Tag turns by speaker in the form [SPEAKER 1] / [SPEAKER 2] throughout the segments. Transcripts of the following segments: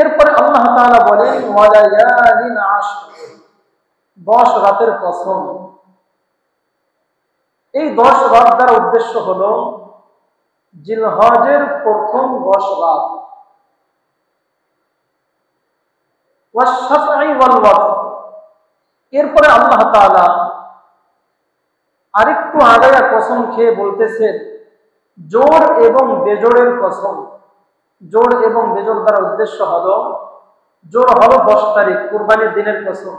[SPEAKER 1] এরপরে আল্লাহ তাআলা বলেন ওয়ালায়ালিন আশর, 10 রাতের কসম। এই 10 রাত দ্বারা উদ্দেশ্য হলো জিলহজের প্রথম 10 রাত, ওয়াশ-শাফঈ ওয়াল ওয়াতর। এরপরে আল্লাহ তাআলা আরেকটু আগায়া কসম খেয়ে বলতেছেন জোড় এবং বেজোড়ের কসম। জোড় এবং বেজোড় দ্বারা উদ্দেশ্য হলো, জোড় হলো 10 তারিখ কুরবানির দিনের কসম,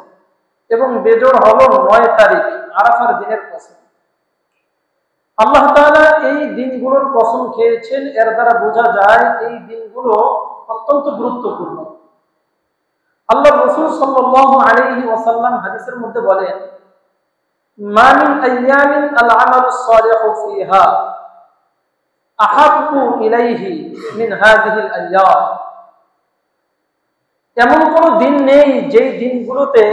[SPEAKER 1] এবং বেজোড় হলো 9 তারিখ আরাফার দিনের কসম। আল্লাহ তাআলা এই দিনগুলোর কসম খেয়েছেন, এর দ্বারা বোঝা যায় এই দিনগুলো অত্যন্ত গুরুত্বপূর্ণ। আল্লাহ রাসূল সাল্লাল্লাহু আলাইহি ওয়াসাল্লাম হাদিসের মধ্যে বলেন, মা মিন আইয়ামিন আল আমালুস সালিহু ফিহা আহাব্বু ইলাইহি মিন হাযিহিল আইয়াম। এমন কোন দিন নেই যেই দিনগুলোতে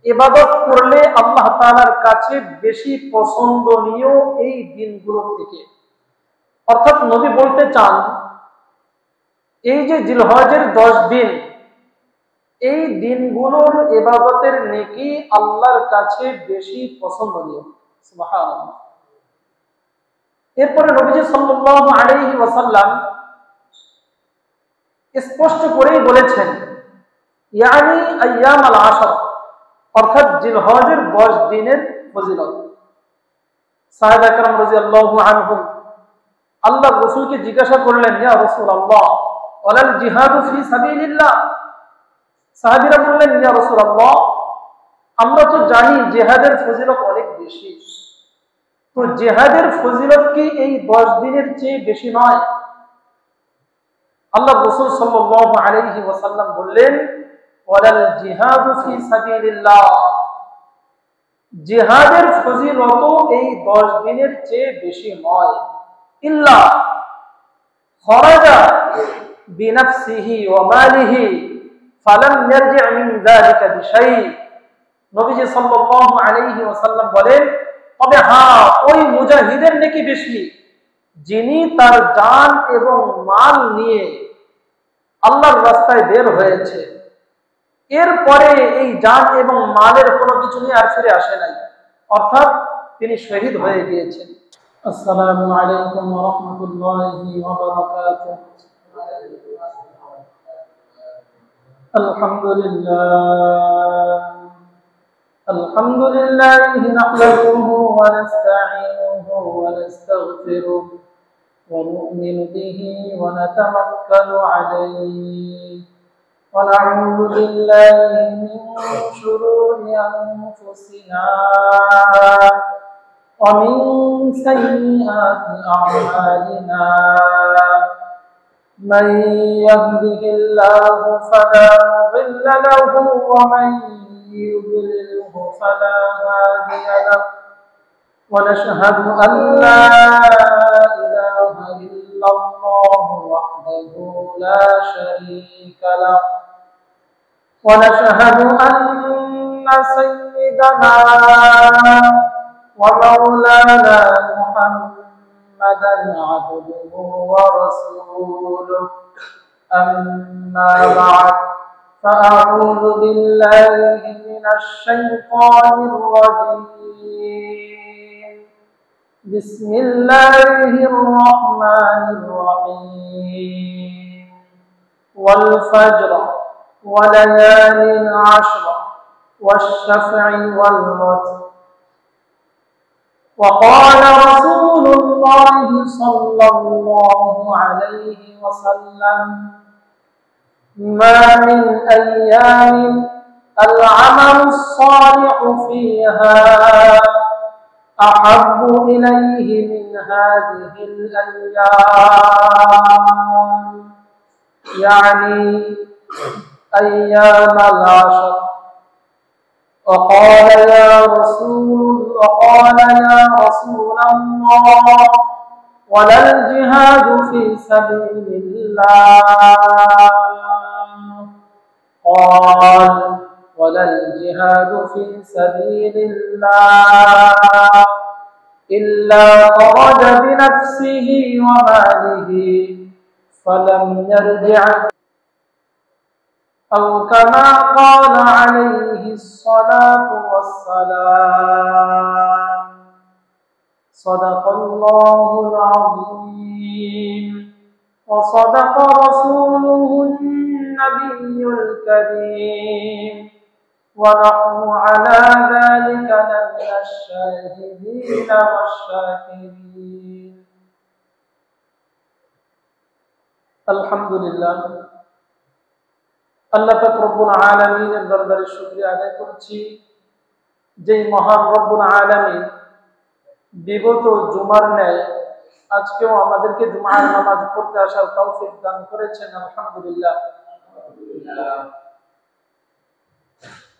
[SPEAKER 1] ইবাদত করলে আল্লাহ তাআলার কাছে বেশি পছন্দনীয় এই দিনগুলো থেকে। অর্থাৎ নবী বলতে চান এই যে জিলহজের 10 দিন, এই দিনগুলোর ইবাদতের নেকি আল্লাহর কাছে বেশি পছন্দনীয়। সুবহানাল্লাহ। এরপরে নবীজি সাল্লাল্লাহু আলাইহি ওয়াসাল্লাম স্পষ্ট করেই বলেছেন ইয়ানি আইয়াম আল আশর, অর্থাৎ জিলহজের 10 দিনের ফজিলত। সাহাবা একরাম রাদিয়াল্লাহু আনহুম আল্লাহর রাসূলকে জিজ্ঞাসা করলেন, ইয়া রাসূলুল্লাহ ওয়ালাল জিহাদু ফি সাবিলিল্লাহ। সাহাবীরা বললেন, ইয়া রাসূলুল্লাহ আমরা তো জানি জিহাদের ফজিলত অনেক বেশি, তো জিহাদের ফজিলত কি এই 10 দিনের চেয়ে বেশি নয়? আল্লাহ রাসূল সাল্লাল্লাহু আলাইহি ওয়াসাল্লাম বললেন, ওয়ালাল জিহাদু ফি সাবিলিল্লাহ, জিহাদের ফজিলত এই 10 দিনের চেয়ে বেশি নয়। ইল্লা খরাজা বিনাফসিহি ওয়া মালিহি ফালাম ইয়ারজি' মিন যালিকা বিশাই। নবীজি সাল্লাল্লাহু আলাইহি ওয়াসাল্লাম বলেন, তবে হ্যাঁ, ওই মুজাহিদের নেকি বেশি যিনি তার জান এবং মাল নিয়ে আল্লাহর রাস্তায় বের হয়েছে, এরপরে এই জান এবং মালের কোনো কিছু নিয়ে আর ফিরে আসে নাই, অর্থাৎ তিনি শহীদ হয়ে গিয়েছেন। আসসালামু আলাইকুম ওয়া রাহমাতুল্লাহি ওয়া বারাকাতুহু। আলহামদুলিল্লাহ নাহমাদুহু ওয়া নাস্তাঈনুহু ওয়া নাস্তাগফিরুহু ওয়া নু'মিনু বিহি ওয়া নাতাওয়াক্কালু আলাইহি ওয়া না'উযু বিল্লাহি মিন শুরুরি আনফুসিনা ওয়া মিন সাইয়্যাতি আ'মালিনা। من يهده الله فلا مضل له ومن يضلله فلا هادي له ونشهد أن لا إله إلا الله وحده لا شريك له ونشهد أن سيدنا ومولانا محمدا عبده ورسوله. أما بعد فأعوذ بالله من الشيطان الرجيم. بسم الله الرحمن الرحيم. والفجر وليال عشر والشفع والوتر. وقال رسول الله صلى الله عليه وسلم ما من أيام العمل الصالح فيها أحب إليه من هذه الأيام، يعني أيام العشر. وقال يا رسول الله ولا الجهاد في سبيل الله؟ قال ولا الجهاد في سبيل الله إلا خرج بنفسه وماله فلم يرجع. أو كما قال عليه الصلاة والسلام صدق الله العظيم وصدق رسوله النبي الكريم ونحن على ذلك لمن الشاهدين والشاكرين الحمد لله আল্লাহ পাক রব্বুল আলামিনের দরবারে শুকরিয়া আদায় করছি যেই মহান রব্বুল আলামিন বিগত জুমার ন্যায় আজকেও আমাদেরকে জুমার নামাজ পড়তে আসার তৌফিক দান করেছেন আলহামদুলিল্লাহ।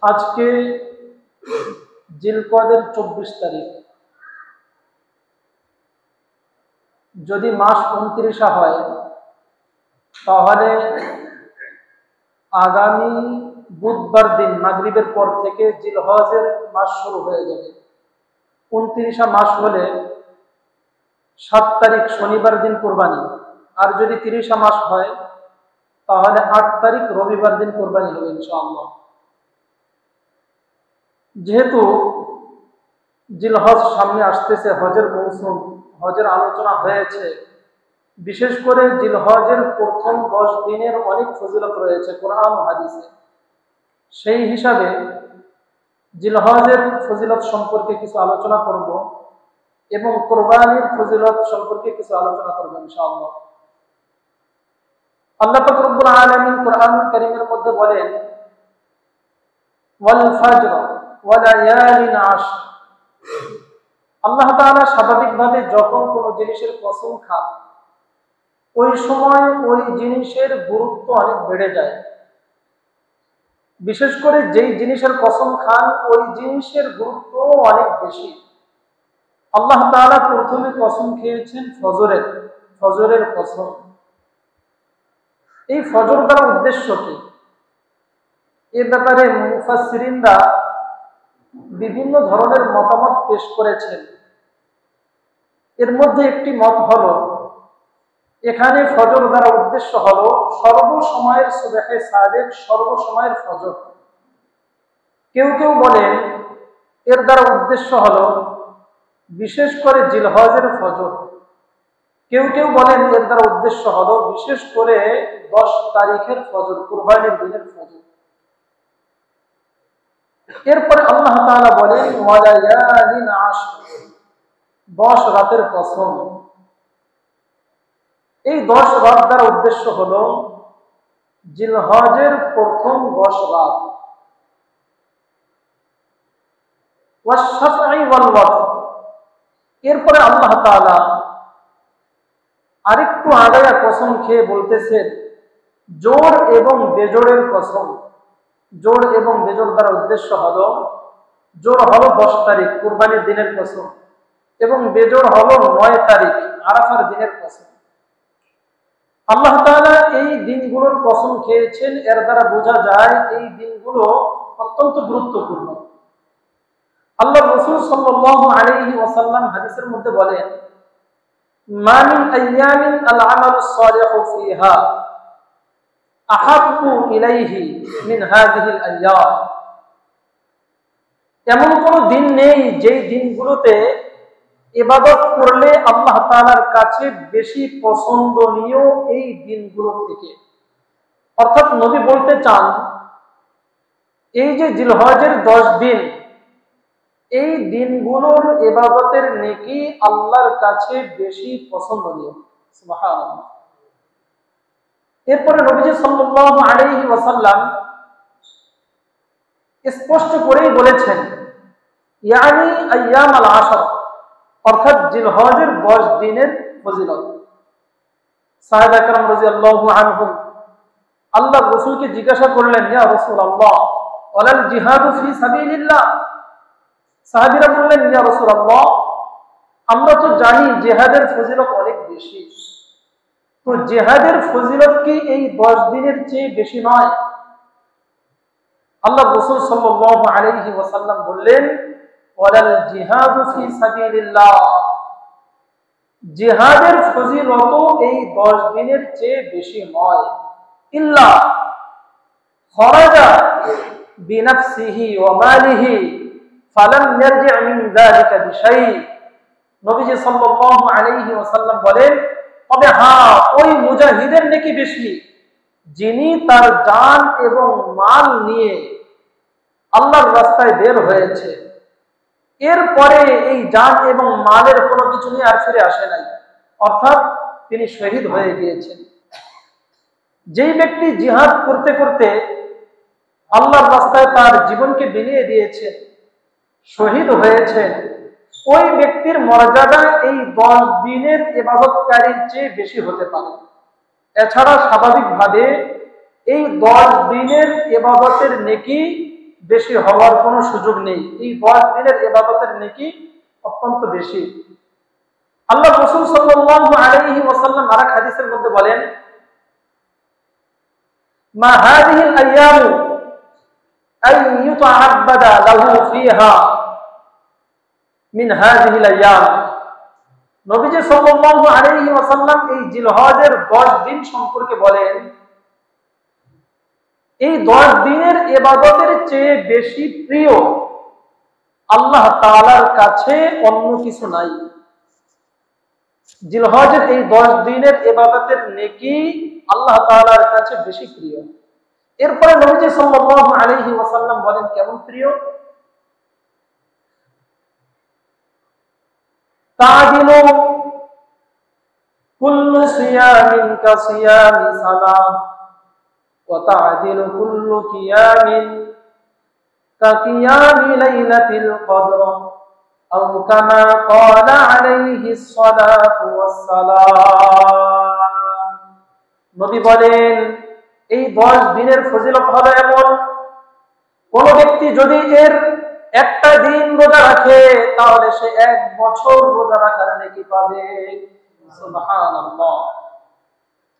[SPEAKER 1] আজকে জিলকদের 24 তারিখ, যদি মাস 29 হয় তাহলে আগামী বুধবার দিন মাগরিবের পর থেকে জিলহজের মাস শুরু হয়ে যাবে। 29 মাস হলে 7 তারিখ শনিবার দিন কুরবানি, আর যদি 30 মাস হয় তাহলে 8 তারিখ রবিবার দিন কুরবানি হবে ইনশাআল্লাহ। যেহেতু জিলহজ সামনে আসতেছে, হজের মৌসুম, হজের আলোচনা হয়েছে, বিশেষ করে জিলহজের প্রথম 10 দিনের অনেক ফজিলত রয়েছে কোরআন ও হাদিসে। সেই হিসাবে জিলহজের ফজিলত সম্পর্কে কিছু আলোচনা করব এবং কুরবানির ফজিলত সম্পর্কে কিছু আলোচনা করব ইনশাআল্লাহ। আল্লাহ পাক রব্বুল আলামিন কোরআন কারীমের মধ্যে বলেন ওয়াল ফাজর ওয়া লায়ালিন আশর। আল্লাহ তাআলা স্বাভাবিকভাবে যখন কোনো জিনিসের কসম খান ওই সময় ওই জিনিসের গুরুত্ব অনেক বেড়ে যায়। বিশেষ করে যেই জিনিসের কসম খান ওই জিনিসের গুরুত্ব অনেক বেশি। আল্লাহ তাআলা প্রথমে কসম খেয়েছেন ফজরের কসম। এই ফজর দ্বারা উদ্দেশ্য কি, এ ব্যাপারে মুফাসসিরিনরা বিভিন্ন ধরনের মতামত পেশ করেছেন। এর মধ্যে একটি মত হলো এখানে ফজর দ্বারা উদ্দেশ্য হলো সর্বসময়ের সুবহে সাদেক, সর্বসময়ের ফজর। কেউ কেউ বলেন এর দ্বারা উদ্দেশ্য হলো বিশেষ করে জিলহজের ফজর। কেউ কেউ বলেন এর দ্বারা উদ্দেশ্য হলো বিশেষ করে 10 তারিখের ফজর, কুরবানির দিনের ফজর। এরপরে আল্লাহ তাআলা বলেন ওয়া লায়ালিন আশর, 10 রাতের কসম। এই 10 রাত দ্বারা উদ্দেশ্য হলো জিলহজের প্রথম 10 রাত। ওয়াশ-শাফঈ ওয়াল ওয়াতর। এরপরে আল্লাহ তাআলা আরেকটু আগায়া কসম খেয়ে বলতেছেন জোড় এবং বেজোড়ের কসম। জোড় এবং বেজোড় দ্বারা উদ্দেশ্য হলো, জোড় হলো 10 তারিখ কুরবানির দিনের কসম এবং বেজোড় হলো 9 তারিখ আরাফার দিনের কসম। আল্লাহ তাআলা এই দিনগুলোর কসম খেয়েছেন, এর দ্বারা বোঝা যায় এই দিনগুলো অত্যন্ত গুরুত্বপূর্ণ। আল্লাহ রাসূল সাল্লাল্লাহু আলাইহি ওয়াসাল্লাম হাদিসের মধ্যে বলেন মা মিন আইয়ামিন আল আমালুস সালিহু ফিহা আহাব্বু ইলাইহি মিন হাযিহিল আইয়াম। এমন কোন দিন নেই যেই দিনগুলোতে ইবাদত করলে আল্লাহ তাআলার কাছে বেশি পছন্দনীয় এই দিনগুলো থেকে। অর্থাৎ নবী বলতে চান এই যে জিলহজের 10 দিন, এই দিনগুলোর ইবাদতের নেকি আল্লাহর কাছে বেশি পছন্দনীয়। সুবহানাল্লাহ। এরপরে নবীজি সাল্লাল্লাহু আলাইহি ওয়াসাল্লাম স্পষ্ট করেই বলেছেন ইয়ানি আইয়াম আল আশর, অর্থাৎ জিলহজের 10 দিনের ফজিলত। সাহাবা کرام রাদিয়াল্লাহু আনহুম আল্লাহর রাসূলকে জিজ্ঞাসা করলেন ইয়া রাসূলুল্লাহ ওয়ালাল জিহাদু ফি সাবিলিল্লাহ। সাহাবীরা বললেন ইয়া রাসূলুল্লাহ আমরা তো জানি জিহাদের ফজিলত অনেক বেশি, তো জিহাদের ফজিলত কি এই 10 দিনের চেয়ে বেশি নয়? আল্লাহ রাসূল সাল্লাল্লাহু আলাইহি ওয়াসাল্লাম বললেন ওয়ালাল জিহাদু ফি সাবিলিল্লাহ, জিহাদের ফজিলত এই 10 দিনের চেয়ে বেশি নয়। ইল্লা খরাজা বিনাফসিহি ওয়া মালিহি ফালাম ইয়ারজি' মিন যালিকা বিশাই। নবীজি সাল্লাল্লাহু আলাইহি ওয়াসাল্লাম বলেন, তবে হ্যাঁ, ওই মুজাহিদের নেকি বেশি যিনি তার জান এবং মাল নিয়ে আল্লাহর রাস্তায় বের হয়েছে, এরপরে এই জান এবং মালের কোনো কিছু নিয়ে আর ফিরে আসে নাই, অর্থাৎ তিনি শহীদ হয়ে গিয়েছেন। যেই ব্যক্তি জিহাদ করতে করতে আল্লাহর রাস্তায় তার জীবনকে বিলিয়ে দিয়েছে, শহীদ হয়েছে, ওই ব্যক্তির মর্যাদা এই 10 দিনের ইবাদতকারীর চেয়ে বেশি হতে পারে। এছাড়া স্বাভাবিকভাবে এই 10 দিনের ইবাদতের নেকি বেশি হওয়ার কোনো সুযোগ নেই। এই 10 দিনের ইবাদতের নেকি অত্যন্ত বেশি। আল্লাহ রাসূল সাল্লাল্লাহু আলাইহি ওয়াসাল্লাম আরেক হাদিসের মধ্যে বলেন, মা হাযিহিল আইয়ামু আন ইউতআব্বাদা লাহু ফিহা মিন হাযিহিল আইয়াম। নবীজি সাল্লাল্লাহু আলাইহি ওয়াসাল্লাম এই জিলহজের 10 দিন সম্পর্কে বলেন, এই 10 দিনের ইবাদতের চেয়ে বেশি প্রিয় আল্লাহ তাআলার কাছে অন্য কিছু নাই। জিলহজের এই 10 দিনের ইবাদতের নেকি আল্লাহ তাআলার কাছে বেশি প্রিয়। এরপরে নবীজি সাল্লাল্লাহু আলাইহি ওয়াসাল্লাম বলেন কেমন প্রিয়, তা'দিলু কুল্লু সিয়ামিন কাসিয়ামি সানাহ ওয়া তা'দিলু কুল্লু কিয়ামিন কাকিয়ামি লাইলাতিল কদর আও কামা ক্বালা আলাইহিস সালাতু ওয়াস সালাম। নবী বলেন, এই 10 দিনের ফজিলত হলো এমন, কোন ব্যক্তি যদি এর একটা দিন রোজা রাখে তাহলে সে 1 বছর রোজা রাখার নেকি পাবে। সুবহানাল্লাহ।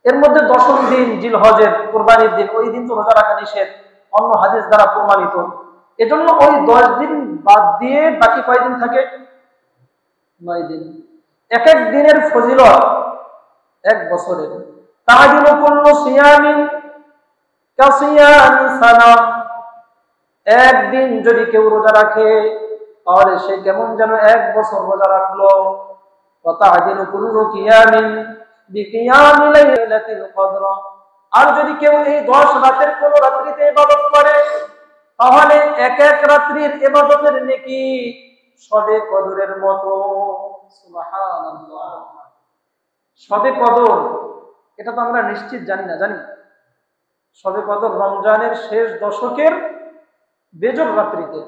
[SPEAKER 1] এর মধ্যে 10ম দিন জিলহজের কুরবানির দিন, ওই দিন তো রোজা রাখা নিষেধ, অন্য হাদিস দ্বারা প্রমাণিত। এজন্য ওই 10 দিন বাদ দিয়ে বাকি কয় দিন থাকে? 9 দিন। এক এক দিনের ফজিলত 1 বছরের। তা'দিলু কুল্লু সিয়ামিন কাসিয়ামি সানাহ, একদিন যদি কেউ রোজা রাখে তাহলে সে কেমন যেন 1 বছর রোজা রাখলো। ওয়া তা'দিলু কুল্লু কিয়ামিন বিকিয়ামি লাইলাতিল কদর, আর যদি কেউ এই 10 রাতের কোন রাত্রিতে ইবাদত করে তাহলে এক এক রাত্রির ইবাদতের নেকি শবে কদরের মতো। সুবহানাল্লাহ। শবে কদর এটা তো আমরা নিশ্চিত জানি না, জানি শবে কদর রমজানের শেষ দশকের বেজর রাত্রিতে।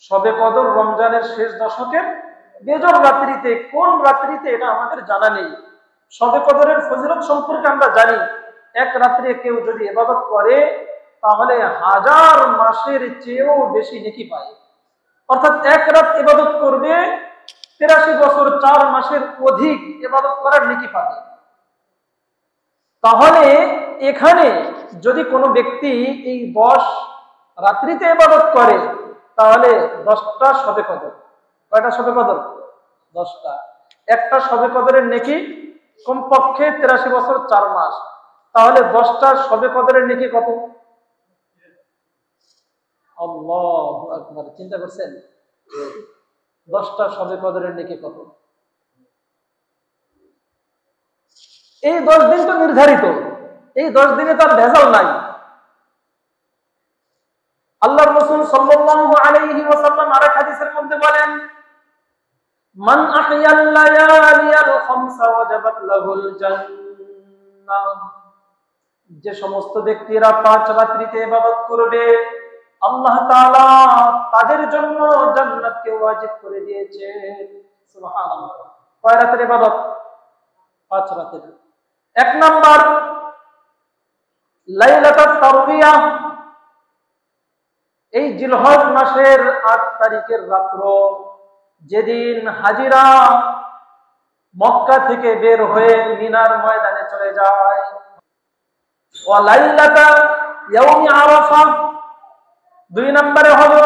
[SPEAKER 1] শবে কদর রমজানের শেষ দশকের বেজর রাত্রিতে, কোন রাত্রিতে এটা আমাদের জানা নেই। শবে কদরের ফজিলত সম্পর্কে আমরা জানি, এক রাত্রে কেউ যদি ইবাদত করে তাহলে 1000 মাসের চেয়েও বেশি নেকি পায়। অর্থাৎ এক রাত ইবাদত করবে 83 বছর 4 মাসের অধিক ইবাদত করার নেকি পাবে। তাহলে এখানে যদি কোনো ব্যক্তি এই 10 রাত্রিতে ইবাদত করে তাহলে 10টা শবে কদর। কয়টা শবে কদর? 10টা। একটা শবে কদরের নেকি কমপক্ষে 83 বছর 4 মাস। তাহলে 10টা শবে কদরের নেকি কত? আল্লাহু আকবার। চিন্তা করছেন 10টা শবে কদরের নেকি কত? এই 10 দিন তো নির্ধারিত, এই 10 দিনে তার ভেজাল নাই। আল্লাহর রাসূল সাল্লাল্লাহু আলাইহি ওয়াসাল্লাম আরেক হাদিসের মধ্যে বলেন, মান আহইয়াল লায়ালিয়াল খামসা ওয়াজাবাত লাহুল জান্নাহ, যে সমস্ত ব্যক্তিরা 5 রাত্রিতে ইবাদত করবে আল্লাহ তাআলা তাদের জন্য জান্নাতকে ওয়াজিব করে দিয়েছেন। সুবহানাল্লাহ। কয় রাতের ইবাদত? 5 রাতের। 1 নাম্বার লাইলাতুত তারবিয়া, এই জিলহজ মাসের 8 তারিখের রাত্র, যেদিন হাজিরা মক্কা থেকে বের হয়ে মিনার ময়দানে চলে যায়। ওয়া লাইলাতা ইয়াউমি আরাফা, 2 নম্বরে হলো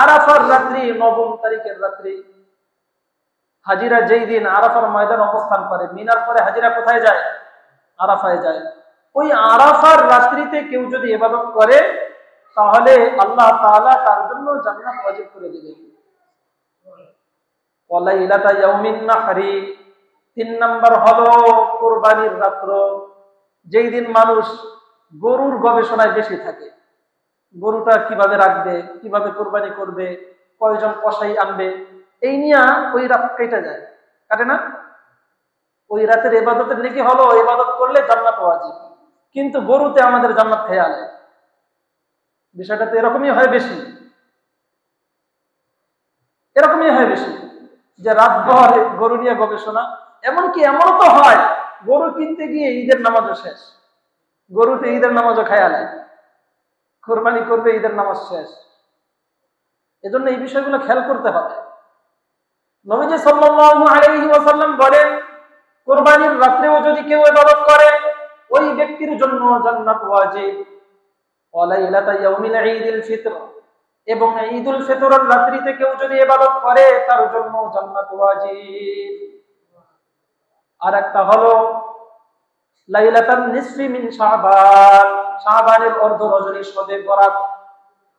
[SPEAKER 1] আরাফার রাত্রি, 9 তারিখের রাত্রি। হাজিরা যেই দিন আরাফার ময়দান অবস্থান করে, মিনার পরে হাজিরা কোথায় যায়? আরাফায় যায়। ওই আরাফার রাত্রিতে কেউ যদি ইবাদত করে তাহলে আল্লাহ তাআলা তার জন্য জান্নাত ওয়াজিব করে দিবেন। ওয়ালাইলাতা ইয়াউমিন নাহরি, 3 নাম্বার হলো কুরবানির রাত্র, যেই দিন মানুষ গরুর গবেষণায় বেশি থাকে। গরুটা কিভাবে রাখবে, কিভাবে কুরবানি করবে, কয়জন কসাই আনবে, এই নিয়ে ওই রাত কেটে যায়, কাটে না? ওই রাতের ইবাদতের নেকি হলো ইবাদত করলে জান্নাত ওয়াজিব, কিন্তু গরুতে আমাদের জান্নাত খেয়াল। বিষয়টা তো এরকমই হয় বেশি, এরকমই হয় বেশি যে রাতভর গরু নিয়ে গবেষণা। এমনকি এমনও তো হয় গরু কিনতে গিয়ে ঈদের নামাজও শেষ, গরুতে ঈদের নামাজও খেয়াল, কোরবানি করবে ঈদের নামাজ শেষ। এজন্য এই বিষয়গুলো খেয়াল করতে হবে। নবীজি সাল্লাল্লাহু আলাইহি ওয়াসাল্লাম বলেন, কুরবানির রাত্রেও যদি কেউ ইবাদত করে ওই ব্যক্তির জন্য জান্নাত ওয়াজিব। ওয়ালাইলাতা ইয়াউমিল ঈদিল ফিতর, এবং ঈদুল ফিতরের রাত্রিতে কেউ যদি ইবাদত করে তার জন্য জান্নাত ওয়াজিব। আর একটা হলো লাইলাতান নিসফি মিন শাবান, শাবানের অর্ধ রজনী শবে বরাত।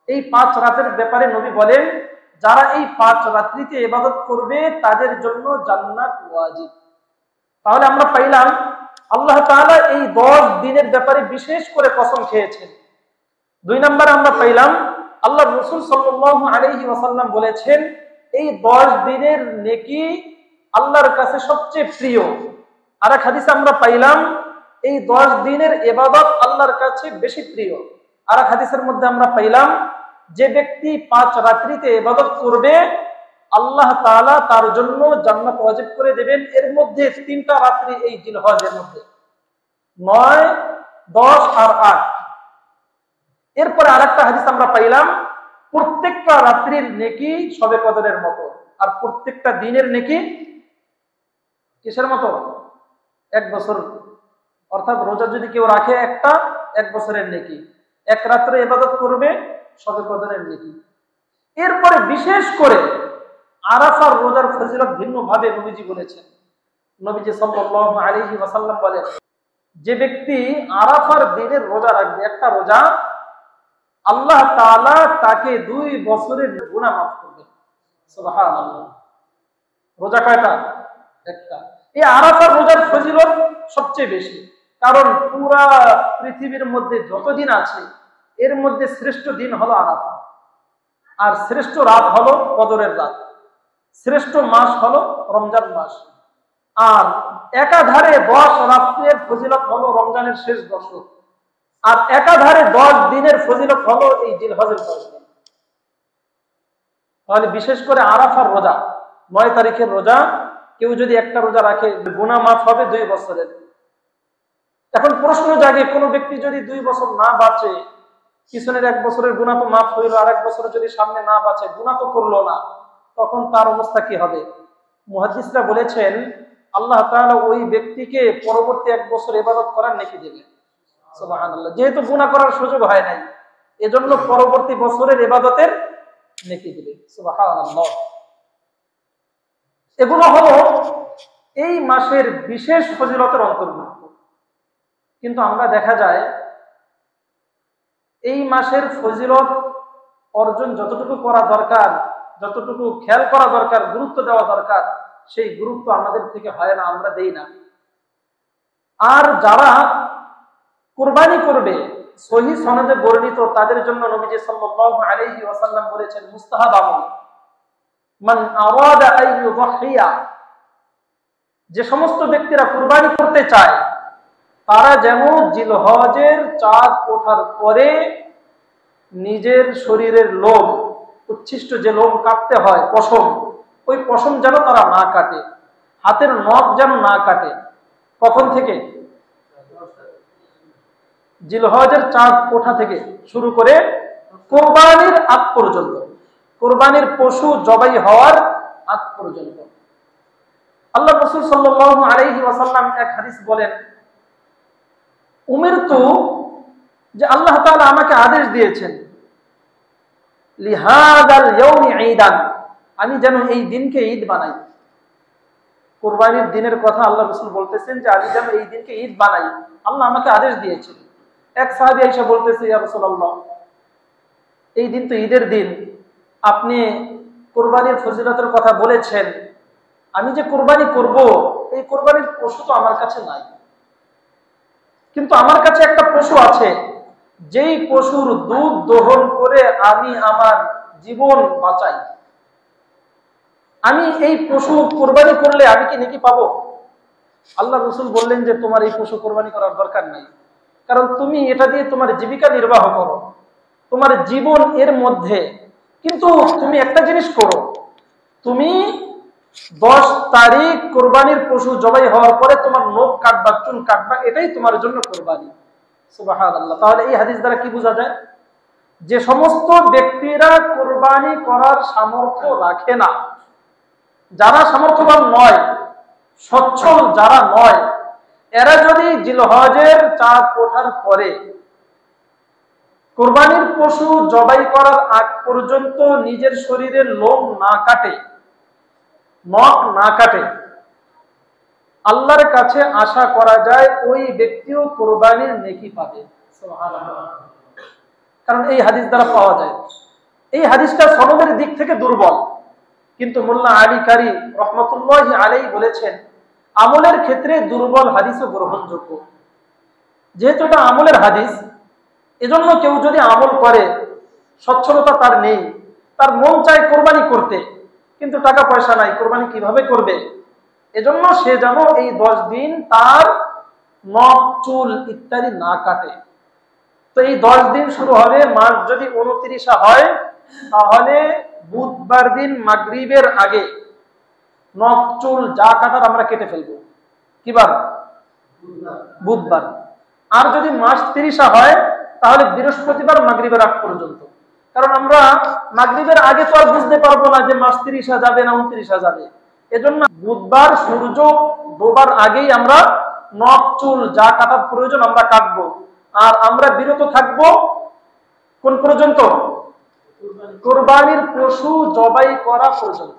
[SPEAKER 1] এই 5 রাতের ব্যাপারে নবী বলেন, যারা এই 5 রাত্রিতে ইবাদত করবে তাদের জন্য জান্নাত ওয়াজিব। তাহলে আমরা পাইলাম আল্লাহ তাআলা এই 10 দিনের ব্যাপারে বিশেষ করে কসম খেয়েছেন। 2 নাম্বার আমরা পাইলাম আল্লাহ রাসূল সাল্লাল্লাহু আলাইহি ওয়াসাল্লাম বলেছেন এই 10 দিনের নেকি আল্লাহর কাছে সবচেয়ে প্রিয়। আর এক হাদিসে আমরা পাইলাম এই 10 দিনের ইবাদত আল্লাহর কাছে বেশি প্রিয়। আর এক হাদিসের মধ্যে আমরা পাইলাম যে ব্যক্তি 5 রাত্রিতে ইবাদত করবে আল্লাহ তাআলা তার জন্য জান্নাত ওয়াজিব করে দেবেন। এর মধ্যে 3টা রাত্রি এই জিলহজের মধ্যে, 9, 10 আর 8। এরপরে আরেকটা হাদিস আমরা পাইলাম প্রত্যেকটা রাত্রির নেকি শবে কদরের মতো, আর প্রত্যেকটা দিনের নেকি কিসের মতো? 1 বছর। অর্থাৎ রোজা যদি কেউ রাখে একটা, 1 বছরের নেকি। 1 রাত্রে ইবাদত করবে শবে কদরের নেকি। এরপরে বিশেষ করে আরাফার রোজার ফজিলত ভিন্নভাবে নবীজি বলেছেন। নবীজি সাল্লাল্লাহু আলাইহি ওয়াসাল্লাম বলেন, যে ব্যক্তি আরাফার দিনের রোজা রাখবে, একটা রোজা, আল্লাহ তাআলা তাকে 2 বছরের গুনাহ মাফ করবেন। সুবহানাল্লাহ। রোজা কয়টা? একটা। এই আরাফার রোজার ফজিলত সবচেয়ে বেশি, কারণ পুরা পৃথিবীর মধ্যে যত দিন আছে এর মধ্যে শ্রেষ্ঠ দিন হলো আরাফা, আর শ্রেষ্ঠ রাত হলো কদরের রাত, শ্রেষ্ঠ মাস হলো রমজান মাস, আর একাধারে 10 রাত্রের ফজিলত হলো রমজানের শেষ 10, আর একাধারে 10 দিনের ফজিলত হলো এই জিলহজের 10 দিন। তাহলে বিশেষ করে আরাফার রোজা, 9 তারিখের রোজা, কেউ যদি একটা রোজা রাখে গুনাহ মাফ হবে 2 বছরের। এখন প্রশ্ন জাগে, কোন ব্যক্তি যদি 2 বছর না বাঁচে, পিছনের 1 বছরের গুনাহ তো মাফ হইল, আর 1 বছরে যদি সামনে না বাঁচে, গুনাহ তো করলো না, তখন তার অবস্থা কি হবে? মুহাদ্দিসরা বলেছেন আল্লাহ তাআলা ওই ব্যক্তিকে পরবর্তী 1 বছর ইবাদত করার নেকি দেবেন। সুবহানাল্লাহ। যেহেতু গুনাহ করার সুযোগ হয় নাই, এজন্য পরবর্তী বছরের ইবাদতের নেকি দিবেন। সুবহানাল্লাহ। এগুলো হলো এই মাসের বিশেষ ফজিলতের অন্তর্ভুক্ত। কিন্তু আমরা দেখা যায় এই মাসের ফজিলত অর্জন যতটুকু করা দরকার, যতটুকু খেয়াল করা দরকার, গুরুত্ব দেওয়া দরকার, সেই গুরুত্ব আমাদের থেকে হয় না, আমরা দেই না। আর যারা কুরবানি করবে সহিহ সনদে বর্ণিত, তাদের জন্য নবীজি সাল্লাল্লাহু আলাইহি ওয়াসাল্লাম বলেছেন মুস্তাহাব আমল, মান আরাদা আন ইউযহিয়া, যে সমস্ত ব্যক্তিরা কুরবানি করতে চায় তারা যেন জিলহজের চাঁদ ওঠার পরে নিজের শরীরের লোম, উচ্ছিষ্ট যে লোম কাটতে হয় পশম, ওই পশম যেন তারা না কাটে, হাতের নখ যেন না কাটে। কখন থেকে? জিলহজের চাঁদ ওঠা থেকে শুরু করে কোরবানির আগ পর্যন্ত, কোরবানির পশু জবাই হওয়ার আগ পর্যন্ত। আল্লাহ রাসূল সাল্লাল্লাহু আলাইহি ওয়াসাল্লাম এক হাদিস বলেন, উমিরতু, যে আল্লাহ তাআলা আমাকে আদেশ দিয়েছেন, লিহাদাল ইয়াউমি ঈদান, আমি যেন এই দিনকে ঈদ বানাই। কুরবানির দিনের কথা আল্লাহ রাসূল বলতেছেন যে আমি যেন এই দিনকে ঈদ বানাই, আল্লাহ আমাকে আদেশ দিয়েছেন। এক সাহাবী এসে বলতেছে, ইয়া রাসূলুল্লাহ, এই দিন তো ঈদের দিন, আপনি কুরবানির ফজিলতের কথা বলেছেন, আমি যে কুরবানি করব এই কুরবানির পশু তো আমার কাছে নাই, কিন্তু আমার কাছে একটা পশু আছে, যেই পশুর দুধ দহন করে আমি আমার জীবন বাঁচাই, আমি এই পশু কোরবানি করলে আমি কি নেকি পাবো? আল্লাহ রাসূল বললেন যে তোমার এই পশু কোরবানি করার দরকার নাই, কারণ তুমি এটা দিয়ে তোমার জীবিকা নির্বাহ করো, তোমার জীবন এর মধ্যে। কিন্তু তুমি একটা জিনিস করো, তুমি 10 তারিখ কোরবানির পশু জবাই হওয়ার পরে তোমার নখ কাটবা, চুল কাটবা, এটাই তোমার জন্য কোরবানি। সুবহানাল্লাহ। তাহলে এই হাদিস দ্বারা কি বোঝা যায়? যে সমস্ত ব্যক্তিরা কোরবানি করার সামর্থ্য রাখে না, যারা সামর্থ্যবান নয়, সচ্ছল যারা নয়, এরা যদি জিলহজের চাঁদ ওঠার পরে কোরবানির পশু জবাই করার আগ পর্যন্ত নিজের শরীরের লোম না কাটে, নখ না কাটে, আল্লাহর কাছে আশা করা যায় ওই ব্যক্তিও কোরবানির নেকি পাবে। সুবহানাল্লাহ। কারণ এই হাদিস দ্বারা পাওয়া যায়। এই হাদিসটা সনদের দিক থেকে দুর্বল, কিন্তু মোল্লা আলী কারি রহমতুল্লাহি আলাইহি বলেছেন আমলের ক্ষেত্রে দুর্বল হাদিসও গ্রহণযোগ্য। যেহেতু এটা আমলের হাদিস, এজন্য কেউ যদি আমল করে, সচ্ছলতা তার নেই, তার মন চায় কোরবানি করতে, কিন্তু টাকা পয়সা নাই, কোরবানি কিভাবে করবে? এজন্য সে যেন এই 10 দিন তার নখ চুল ইত্যাদি না কাটে। তো এই 10 দিন শুরু হবে, মাস যদি 29 হয়, তাহলে বুধবার দিন মাগরিবের আগে নখ চুল যা কাটার আমরা কেটে ফেলবো। কি বার? বুধবার। আর যদি মাস 30 হয়, তাহলে বৃহস্পতিবার মাগরিবের আগ পর্যন্ত। কারণ আমরা মাগরিবের আগে তো আর বুঝতে পারবো না যে মাস 30 যাবে না 29 যাবে। এজন্য বুধবার সূর্য ডোবার আগেই আমরা নখ চুল যা কাটার প্রয়োজন আমরা কাটবো। আর আমরা বিরত থাকবো কোন পর্যন্ত? কোরবানির পশু জবাই করা পর্যন্ত।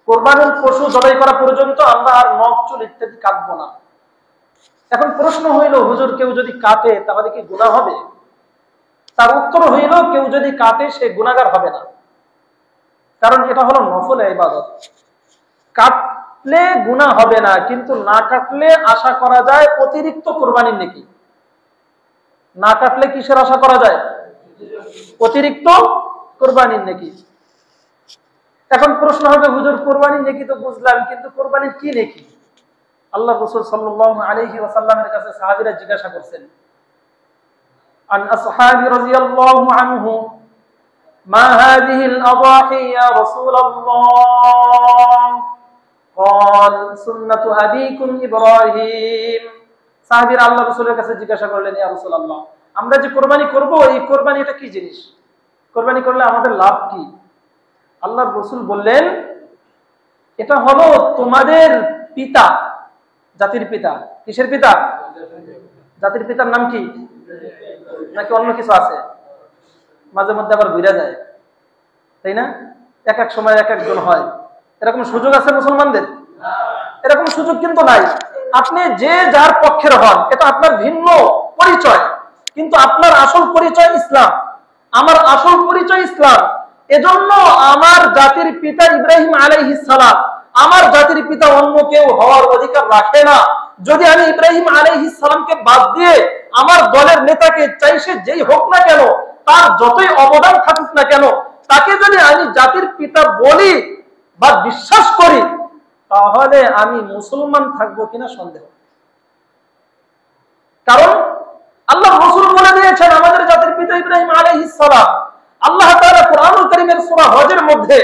[SPEAKER 1] কোরবানির পশু জবাই করা পর্যন্ত আমরা আর নখ চুল ইত্যাদি কাটবো না। এখন প্রশ্ন হইল, হুজুর কেউ যদি কাটে তাহলে কি গুনাহ হবে? তার উত্তর হইল, কেউ যদি কাটে সে গুনাহগার হবে না, কারণ এটা হলো নফল ইবাদত। কাটলে গুনাহ হবে না, কিন্তু না কাটলে আশা করা যায় অতিরিক্ত কোরবানির নেকি। না কাটলে কিসের আশা করা যায়? অতিরিক্ত কোরবানির নেকি। এখন প্রশ্ন হবে, হুজুর কোরবানির নেকি তো বুঝলাম, কিন্তু কোরবানির কি নেকি? আল্লাহ রাসূল সাল্লাল্লাহু আলাইহি ওয়াসাল্লামের কাছে সাহাবীরা জিজ্ঞাসা করছেন, আন আসহাবি রাদিয়াল্লাহু আনহু, মা হাযিহিল আযাহি ইয়া রাসূলুল্লাহ? ক্বাল সুন্নাতু আবিকুম ইব্রাহিম। সাহাবীরা আল্লাহ রাসূলের কাছে জিজ্ঞাসা করলেন, ইয়া রাসূলুল্লাহ, আমরা যে কোরবানি করব, এই কোরবানি এটা কি জিনিস? কোরবানি করলে আমাদের লাভ কি? আল্লাহ রাসূল বললেন, এটা হলো তোমাদের পিতা, জাতির পিতা। কিসের পিতা? জাতির পিতার নাম কি? নাকি অন্য কিছু আছে? মাঝে মধ্যে আবার ঘুরে যায়, তাই না? এক এক সময় এক একজন হয়। এরকম সুযোগ আছে মুসলমানদের? এরকম সুযোগ কিন্তু নাই। আপনি যে যার পক্ষের হন, এটা আপনার ভিন্ন পরিচয়, কিন্তু আপনার আসল পরিচয় ইসলাম। আমার আসল পরিচয় ইসলাম। এজন্য আমার জাতির পিতা ইব্রাহিম আলাইহিস সালাম, আমার জাতির পিতা অন্য কেউ হওয়ার অধিকার রাখে না। যদি আমি ইব্রাহিম আলাইহিস সালামকে বাদ দিয়ে আমার দলের নেতাকে, চাই সে যেই হোক না কেন, তার যতই অবদান থাকুক না কেন, তাকে যদি আমি জাতির পিতা বলি বা বিশ্বাস করি, তাহলে আমি মুসলমান থাকবো কিনা সন্দেহ। কারণ আল্লাহ রাসূল বলে দিয়েছেন আমাদের জাতির পিতা ইব্রাহিম আলাইহিস সালাম। আল্লাহ তাআলা কুরআনুল কারীমের সূরা হজের মধ্যে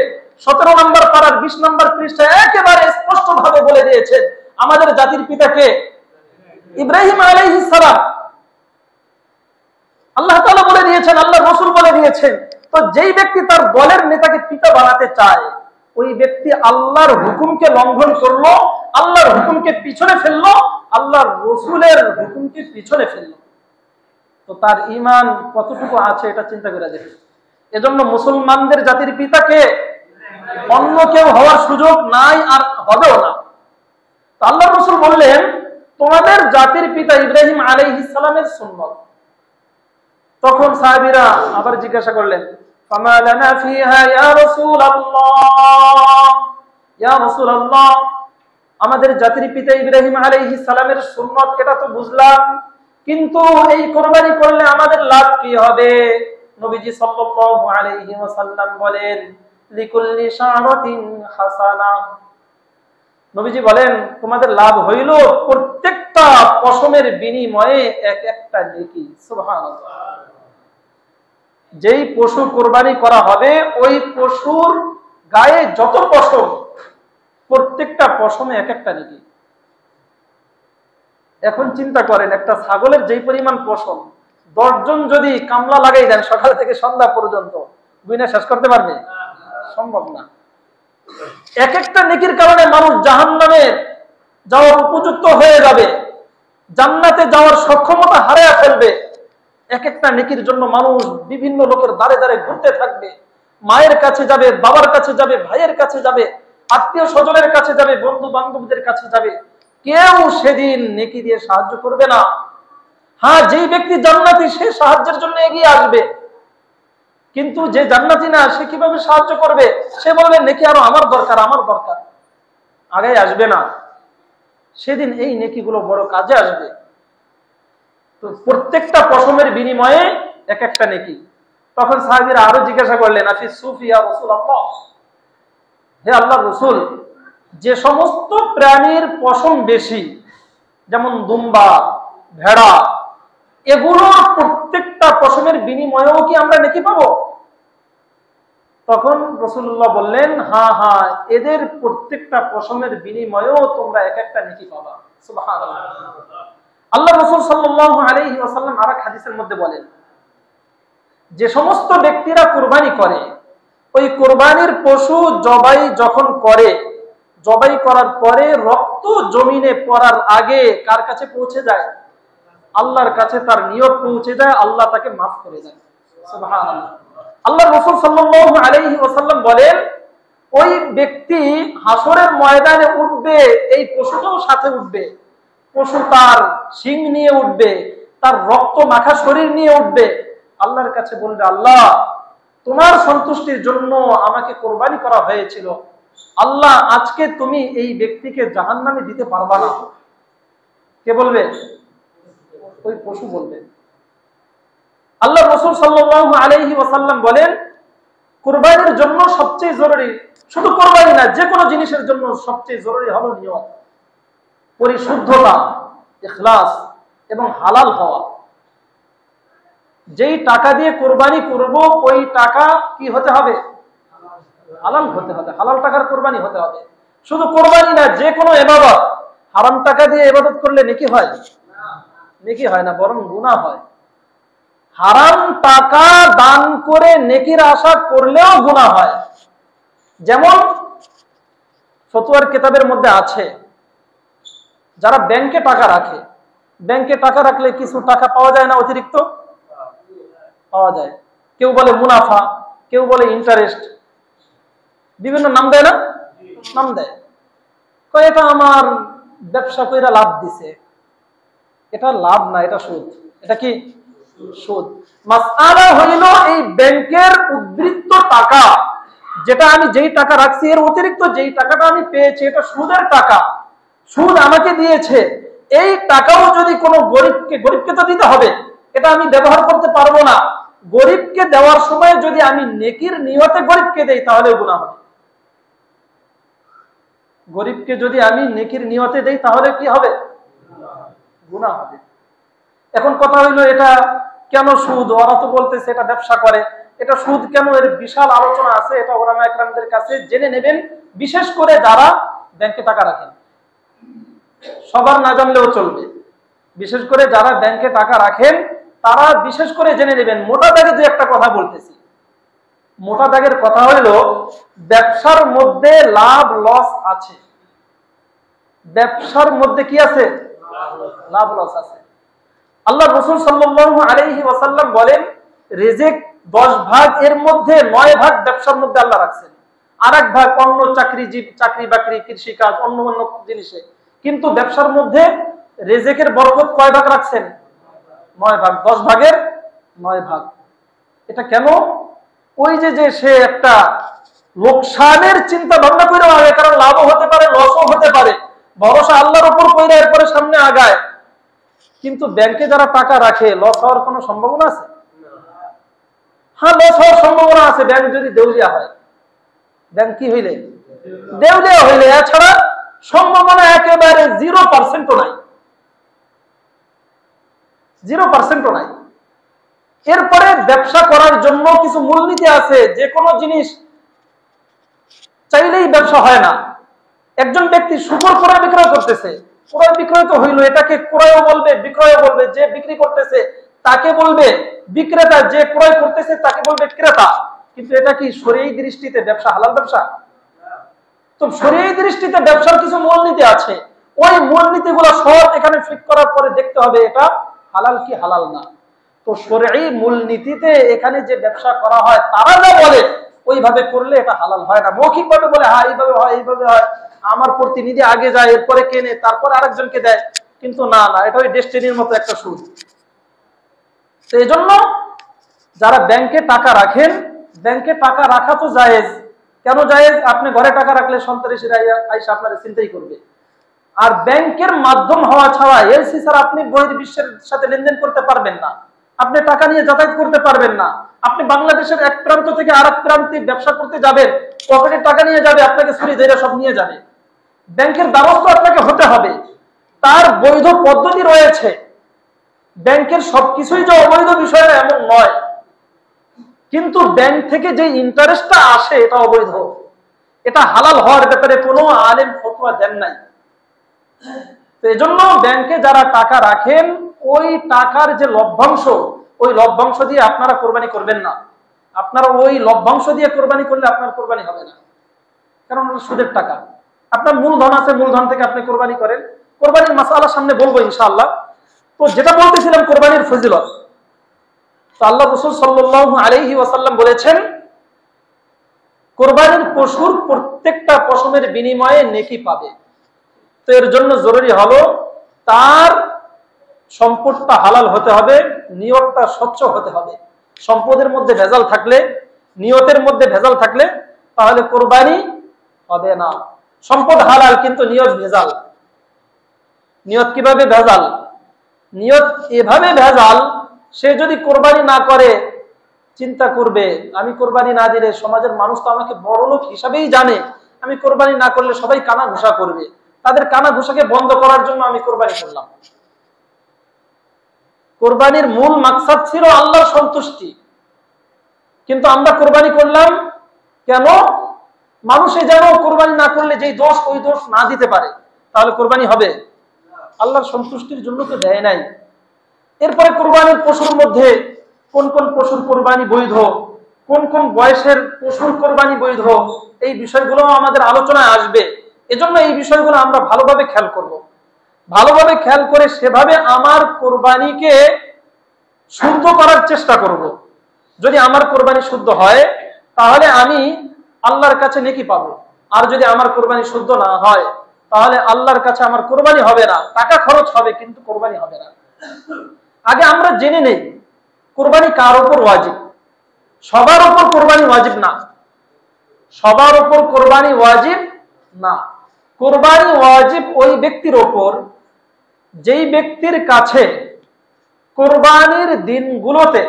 [SPEAKER 1] 17 নম্বর পারার 20 নম্বর পৃষ্ঠায় একেবারে স্পষ্টভাবে বলে দিয়েছেন আমাদের জাতির পিতাকে ইব্রাহিম আলাইহিস সালাম। আল্লাহ তাআলা বলে দিয়েছেন, আল্লাহ রাসূল বলে দিয়েছেন। তো যেই ব্যক্তি তার দলের নেতাকে পিতা বানাতে চায়, ওই ব্যক্তি আল্লাহর হুকুমকে লঙ্ঘন করলো, আল্লাহর হুকুমকে পিছনে ফেললো, আল্লাহর রাসূলের হুকুমকে পিছনে ফেললো। তো তার ঈমান কতটুকু আছে এটা চিন্তা করে দেখুন। এজন্য মুসলমানদের জাতির পিতাকে অন্য কেউ হওয়ার সুযোগ নাই, আর হবেও না। আল্লাহ রাসূল বললেন তোমাদের জাতির পিতা ইব্রাহিম আলাইহিস সালামের সুন্নাত। তখন সাহাবীরা আবার জিজ্ঞাসা করলেন ফামা লানা ফিহা ইয়া রাসূলুল্লাহ, ইয়া রাসূলুল্লাহ, আমাদের জাতির পিতা ইব্রাহিম আলাইহিস সালামের সুন্নাত এটা তো বুঝলাম, কিন্তু এই কুরবানি করলে আমাদের লাভ কি হবে? নবীজি সাল্লাল্লাহু আলাইহি ওয়াসাল্লাম বলেন লিকুল্লি শারাতিন হাসানা, নবীজি বলেন তোমাদের লাভ হইল প্রত্যেকটা পশমের বিনিময়ে এক একটা নেকি। সুবহানাল্লাহ। যেই পশু কুরবানি করা হবে ওই পশুর গায়ে যত পশম, প্রত্যেকটা পশমে এক একটা নেকি। এখন চিন্তা করেন একটা ছাগলের যেই পরিমাণ পশম 10 জন যদি কামলা লাগাই দেন সকাল থেকে সন্ধ্যা পর্যন্ত, গুইনা শেষ করতে পারবে? সম্ভব না। এক একটা নেকির কারণে মানুষ জাহান্নামে যাওয়ার উপযুক্ত হয়ে যাবে, জান্নাতে যাওয়ার সক্ষমতা হারিয়ে ফেলবে। এক একটা নেকির জন্য মানুষ বিভিন্ন লোকের দ্বারে দ্বারে ঘুরতে থাকবে, মায়ের কাছে যাবে, বাবার কাছে যাবে, ভাইয়ের কাছে যাবে, আত্মীয় স্বজনের কাছে যাবে, বন্ধু বান্ধবদের কাছে যাবে, কেউ সেদিন নেকি দিয়ে সাহায্য করবে না। হ্যাঁ, যেই ব্যক্তি জান্নাতি সে সাহায্যের জন্য এগিয়ে আসবে, কিন্তু যে জান্নাতি না সে কিভাবে সাহায্য করবে? সে বলবে নেকি আরো আমার দরকার, আমার দরকার, আগে আসবে না। সেদিন এই নেকিগুলো বড় কাজে আসবে। তো প্রত্যেকটা পশমের বিনিময়ে এক একটা নেকি। তখন সাহাবীরা আরো জিজ্ঞাসা করলেন আফি সুফিয়া রাসূলুল্লাহ, হে আল্লাহর রাসূল, যে সমস্ত প্রাণীর পশম বেশি যেমন দুম্বা, ভেড়া, এগুলোর প্রত্যেকটা পশমের বিনিময়েও কি আমরা নেকি পাবো? তখন রাসূলুল্লাহ বললেন হ্যাঁ হ্যাঁ, এদের প্রত্যেকটা পশমের বিনিময়েও তোমরা এক একটা নেকি পাবা। সুবহানাল্লাহ। আল্লাহ রাসূল সাল্লাল্লাহু আলাইহি ওয়াসাল্লাম আরেক হাদিসের মধ্যে বলেন যে সমস্ত ব্যক্তিরা কুরবানি করে ওই কুরবানির পশু জবাই যখন করে, জবাই করার পরে রক্ত জমিনে পড়ার আগে কার কাছে পৌঁছে যায়? আল্লাহর কাছে তার নিয়ত পৌঁছে যায়, আল্লাহ তাকে মাফ করে দেন। সুবহানাল্লাহ। আল্লাহ রাসূল সাল্লাল্লাহু আলাইহি ওয়াসাল্লাম বলেন ওই ব্যক্তি হাসরের ময়দানে উঠবে, এই পশুটাও সাথে উঠবে, পশু তার শিং নিয়ে উঠবে, তার রক্ত মাখা শরীর নিয়ে উঠবে, আল্লাহর কাছে বলবে আল্লাহ তোমার সন্তুষ্টির জন্য আমাকে কোরবানি করা হয়েছিল, আল্লাহ আজকে তুমি এই ব্যক্তিকে জাহান্নামে দিতে পারবা না। কে বলবে? ওই পশু বলবে। আল্লাহ রাসূল সাল্লাল্লাহু আলাইহি ওয়াসাল্লাম বলেন কুরবানির জন্য সবচেয়ে জরুরি, শুধু কুরবানি না যে কোনো জিনিসের জন্য সবচেয়ে জরুরি হলো নিয়ত, পরিশুদ্ধতা, ইখলাস এবং হালাল হওয়া। যেই টাকা দিয়ে কুরবানি করব ওই টাকা কি হতে হবে? হালাল হতে হবে, হালাল টাকার কুরবানি হতে হবে। শুধু কুরবানি না, যে কোনো ইবাদত হারাম টাকা দিয়ে ইবাদত করলে নেকি হয়? নেকি হয় না, বরং গুনাহ হয়। হারাম টাকা দান করে নেকির আশা করলেও গুনাহ হয়। যেমন ফতোয়ার কিতাবের মধ্যে আছে যারা ব্যাংকে টাকা রাখে, ব্যাংকে টাকা রাখলে কিছু টাকা পাওয়া যায় না, অতিরিক্ত পাওয়া যায়। কেউ বলে মুনাফা, কেউ বলে ইন্টারেস্ট, বিভিন্ন নাম দেয় না? নাম দেয়। এটা আমার ব্যবসা কইরা লাভ দিছে, এটা লাভ না, এটা সুদ। এটা কি? সুদ। মাসআলা হইল এই ব্যাংকের উদ্ধৃত টাকা, যেটা আমি যেই টাকা রাখছি এর অতিরিক্ত যেই টাকাটা আমি পেয়েছি এটা সুদের টাকা, সুদ আমাকে দিয়েছে। এই টাকাও যদি কোনো গরিবকে তো দিতে হবে, এটা আমি ব্যবহার করতে পারবো না। গরিবকে দেওয়ার সময় যদি আমি নেকির নিয়তে গরিবকে দেই তাহলে গুনাহ হবে। গরিবকে যদি আমি নেকির নিয়তে দেই তাহলে কি হবে? গুনাহ হবে। এখন কথা হইলো এটা কেন সুদ? ওরা তো বলতেছে এটা ব্যবসা করে, এটা সুদ কেন? এর বিশাল আলোচনা আছে, এটা ওলামা একরামদের কাছে জেনে নেবেন, বিশেষ করে যারা ব্যাংকে টাকা রাখেন। সবার না জানলেও চলবে, বিশেষ করে যারা ব্যাংকে টাকা রাখেন তারা বিশেষ করে জেনে নেবেন। মোটা দাগে যে একটা কথা বলতেছি, মোটা দাগের কথা হইল ব্যবসার মধ্যে লাভ লস আছে। ব্যবসার মধ্যে কি আছে? লাভ লস আছে। আল্লাহ রাসূল সাল্লাল্লাহু আলাইহি ওয়াসাল্লাম বলেন রিজিক 10 ভাগ, এর মধ্যে 9 ভাগ ব্যবসার মধ্যে আল্লাহ রাখছেন, আর এক ভাগ অন্য চাকরি বাকরি, কৃষি কাজ, অন্য অন্য জিনিসে। কিন্তু ব্যবসার মধ্যে রিজিকের বরকত কয় ভাগ রাখছেন? 9 ভাগ। 10 ভাগের 9 ভাগ। এটা কেন? ওই যে সে একটা লোকসানের চিন্তা ভাবনা করে আগে, কারণ লাভও হতে পারে লসও হতে পারে, ভরসা আল্লাহর উপর কইরা এরপরে সামনে আগায়। কিন্তু ব্যাংকে যারা টাকা রাখে লস হওয়ার কোনো সম্ভাবনা আছে? হ্যাঁ, লস হওয়ার সম্ভাবনা আছে। ব্যাংক যদি দেউলিয়া হয়, ব্যাংক কি হইলে? দেউলিয়া হইলে। এছাড়া সম্ভাবনা একেবারে 0% নাই, 0% নাই। এরপরে ব্যবসা করার জন্য কিছু মূলনীতি আছে। যে কোনো জিনিস চাইলেই ব্যবসা হয় না। একজন ব্যক্তি শুকর ক্রয় বিক্রয় করতেছে, ক্রয় বিক্রয় তো হইলো, এটাকে ক্রয়ও বলবে বিক্রয়ও বলবে। যে বিক্রি করতেছে তাকে বলবে বিক্রেতা, যে ক্রয় করতেছে তাকে বলবে ক্রেতা। কিন্তু এটা কি শরীয়ী দৃষ্টিতে ব্যবসা হালাল ব্যবসা? তো শরীয়ী দৃষ্টিতে ব্যবসার কিছু মূলনীতি আছে। ওই মূলনীতিগুলো সব এখানে ফিট করার পরে দেখতে হবে এটা হালাল কি হালাল না। তো শরীয়ী মূলনীতিতে এখানে যে ব্যবসা করা হয় তারা যা বলে ওইভাবে করলে এটা হালাল হয় না। মৌখিক ভাবে বলে হ্যাঁ এইভাবে হয় এইভাবে হয়, আমার প্রতিনিধি আগে যায় এরপরে কেনে তারপরে আরেকজনকে দেয়, কিন্তু না, এটা ওই ডেস্টিনির মতো একটা সুদ। তো এই জন্য যারা ব্যাংকে টাকা রাখেন, ব্যাংকে টাকা রাখা তো জায়েজ। কেন জায়েজ? আপনি ঘরে টাকা রাখলে সন্ত্রাসীরা আইসা আপনারা চিন্তাই করবে। আর ব্যাংকের মাধ্যম হওয়া ছাড়া এলসি ছাড়া আপনি বহির্বিশ্বের সাথে লেনদেন করতে পারবেন না। আপনি টাকা নিয়ে যাতায়াত করতে পারবেন না। আপনি বাংলাদেশের এক প্রান্ত থেকে আরেক প্রান্তে ব্যবসা করতে যাবেন, পকেটে টাকা নিয়ে যাবে, আপনাকে চুরি ধরে সব নিয়ে যাবে। ব্যাংকের দ্বারস্থ আপনাকে হতে হবে, তার বৈধ পদ্ধতি রয়েছে। ব্যাংকের সবকিছুই যে অবৈধ বিষয় এমন নয়, কিন্তু ব্যাংক থেকে যে ইন্টারেস্টটা আসে এটা অবৈধ। এটা হালাল হওয়ার ব্যাপারে কোনো আলেম ফতোয়া দেন নাই। তো এই জন্য ব্যাংকে যারা টাকা রাখেন ওই টাকার যে লভ্যাংশ, ওই লভ্যাংশ দিয়ে আপনারা কোরবানি করবেন না। আপনারা ওই লভ্যাংশ দিয়ে কোরবানি করলে আপনার কোরবানি হবে না, কারণ সুদের টাকা। আপনার মূলধন আছে, মূলধন থেকে আপনি কোরবানি করেন। কোরবানির মাসালা সামনে বলবো ইনশাআল্লাহ। তো যেটা বলতেছিলাম কোরবানির ফজিলত, তো আল্লাহ রাসূল সাল্লাল্লাহু আলাইহি ওয়াসাল্লাম বলেছেন কোরবানির পশুর প্রত্যেকটা পশমের বিনিময়ে নেকি পাবে। তো এর জন্য জরুরি হলো তার সম্পদটা হালাল হতে হবে, নিয়তটা স্বচ্ছ হতে হবে। সম্পদের মধ্যে ভেজাল থাকলে, নিয়তের মধ্যে ভেজাল থাকলে তাহলে কোরবানি হবে না। সম্পদ হালাল কিন্তু নিয়ত ভেজাল। নিয়ত কিভাবে ভেজাল? নিয়ত এভাবে ভেজাল, সে যদি কোরবানি না করে চিন্তা করবে আমি কোরবানি না দিলে সমাজের মানুষ তো আমাকে বড় লোক হিসাবেই জানে, আমি কোরবানি না করলে সবাই কানা ঘুষা করবে, তাদের কানা ঘুষাকে বন্ধ করার জন্য আমি কোরবানি করলাম। কোরবানির মূল মাকসাদ ছিল আল্লাহর সন্তুষ্টি, কিন্তু আমরা কোরবানি করলাম কেন? মানুষে যেন কোরবানি না করলে যেই দোষ ওই দোষ না দিতে পারে, তাহলে কোরবানি হবে? আল্লাহর সন্তুষ্টির জন্য তো দেয় নাই। এরপরে কোরবানির পশুর মধ্যে কোন কোন পশুর কোরবানি বৈধ, কোন কোন বয়সের পশুর কোরবানি বৈধ, এই বিষয়গুলো আমাদের আলোচনায় আসবে। এজন্য এই বিষয়গুলো আমরা ভালোভাবে খেয়াল করব। ভালোভাবে খেয়াল করে সেভাবে আমার কোরবানিকে শুদ্ধ করার চেষ্টা করব। যদি আমার কোরবানি শুদ্ধ হয় তাহলে আমি আল্লাহর কাছে নেকি পাবো। আর যদি আমার কোরবানি শুদ্ধ না হয় তাহলে আল্লাহর কাছে আমার কোরবানি হবে না। টাকা খরচ হবে কিন্তু কোরবানি হবে না। আগে আমরা জেনে নেই কোরবানি কার উপর ওয়াজিব। সবার উপর কোরবানি ওয়াজিব না, সবার উপর কোরবানি ওয়াজিব না। কোরবানি ওয়াজিব ওই ব্যক্তির ওপর যেই ব্যক্তির কাছে কোরবানির দিনগুলোতে